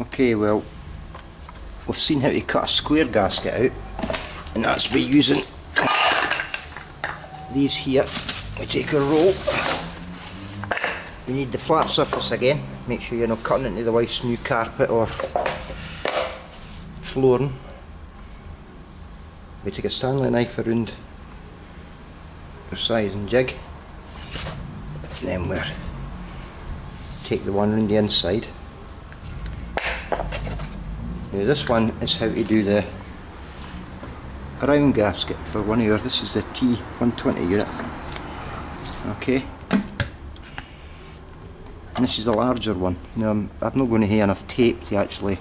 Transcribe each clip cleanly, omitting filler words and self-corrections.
Okay, well, we've seen how to cut a square gasket out, and that's by using these here. We take a roll. You need the flat surface again. Make sure you're not cutting into the wife's new carpet or flooring. We take a Stanley knife around the size and jig, and then we take the one around the inside. Now this one is how to do the round gasket for one of yours. This is the T120 unit. Okay, and this is the larger one. Now I'm not going to have enough tape to actually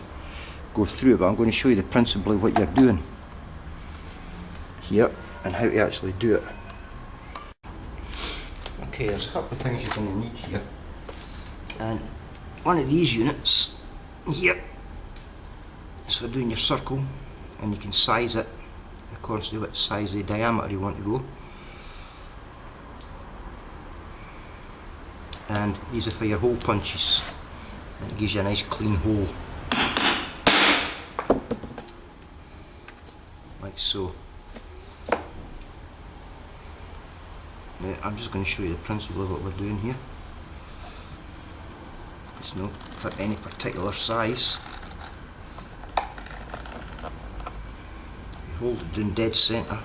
go through it, but I'm going to show you the principle of what you're doing here and how to actually do it. Okay, there's a couple of things you're going to need here, and one of these units here is for doing your circle, and you can size it according to what size of diameter you want to go. And these are for your hole punches, and it gives you a nice clean hole, like so. Now I'm just going to show you the principle of what we're doing here. It's not for any particular size. You hold it down dead centre.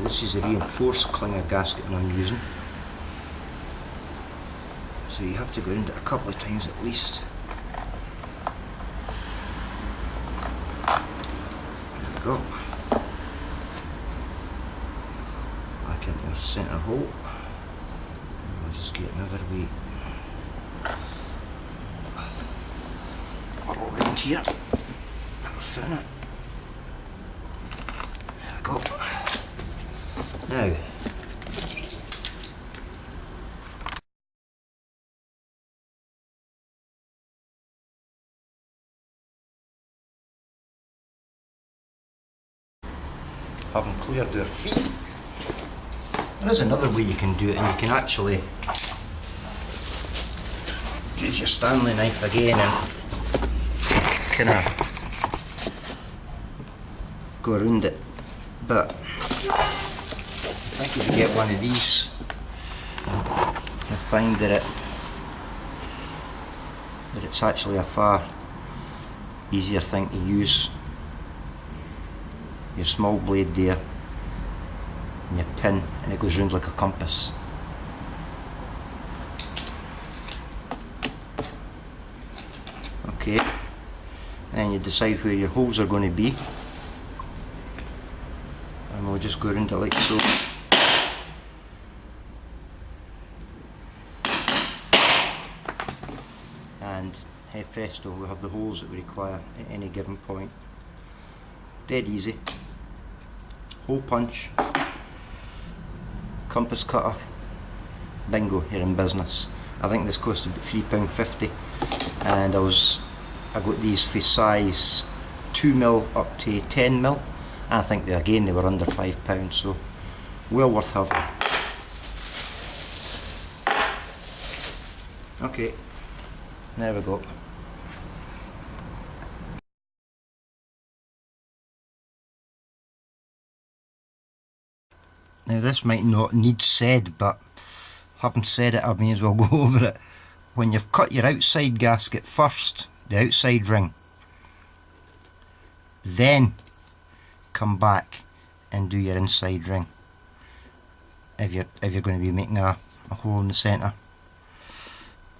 This is a reinforced clinger gasket that I'm using, so you have to go around it a couple of times at least. There we go. Back into the centre hole, and we'll just get another wee whirl around here. That'll fit it. There we go. Now, having cleared their feet, there is another way you can do it, and you can actually use your Stanley knife again and kind of go around it, but I think if you get one of these, you'll find that it's actually a far easier thing to use. Your small blade there, and your pin, and it goes round like a compass. Okay, and you decide where your holes are going to be, and we'll just go around it like so. And hey presto, we have the holes that we require at any given point. Dead easy. Hole punch, compass cutter, bingo, you're in business. I think this cost about £3.50, and I got these for size 2mm up to 10mm. I think they were under £5, so well worth having. Okay, there we go. Now this might not need said, but having said it, I may as well go over it. When you've cut your outside gasket first, the outside ring, then come back and do your inside ring. If you're going to be making a hole in the centre,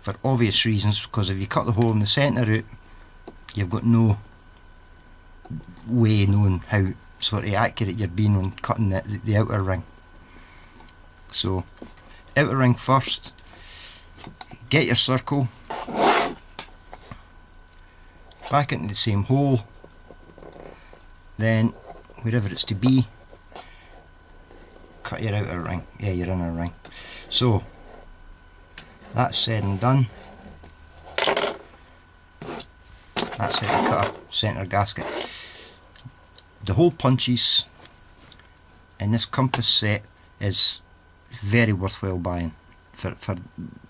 for obvious reasons, because if you cut the hole in the centre out, you've got no way of knowing how sort of accurate you're being on cutting the outer ring. So outer ring first, get your circle, back into the same hole, then wherever it's to be, cut your outer ring, your inner ring. So that's said and done. That's how to cut a centre gasket. The hole punches in this compass set is very worthwhile buying for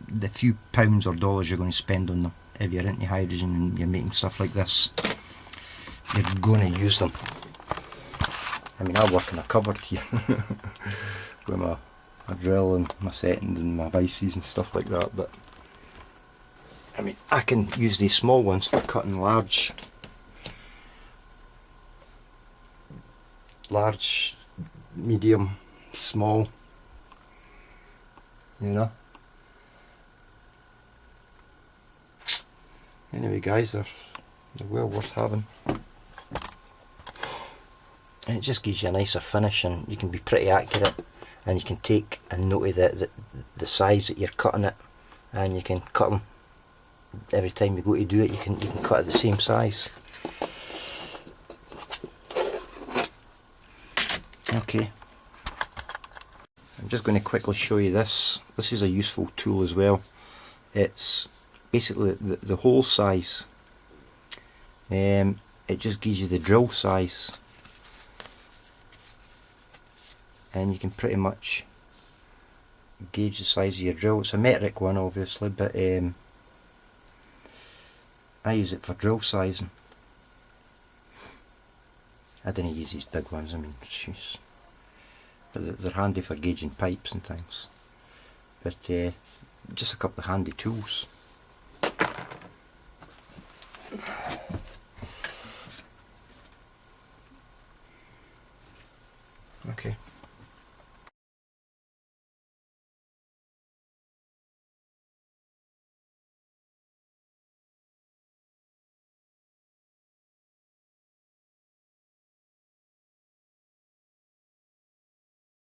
the few pounds or dollars you're going to spend on them. If you're into hydrogen and you're making stuff like this, you're going to use them. I mean, I work in a cupboard here with my drill and my settings and my vices and stuff like that, but I mean, I can use these small ones for cutting large, medium, small, you know. Anyway guys, they're well worth having. And it just gives you a nicer finish, and you can be pretty accurate, and you can take a note of the size that you're cutting it, and you can cut them every time you go to do it. You can cut it the same size. Okay, I'm just going to quickly show you this. This is a useful tool as well. It's basically the hole size. It just gives you the drill size, and you can pretty much gauge the size of your drill. It's a metric one obviously, but I use it for drill sizing. I didn't use these big ones, I mean, jeez. But they're handy for gauging pipes and things. But just a couple of handy tools. Okay.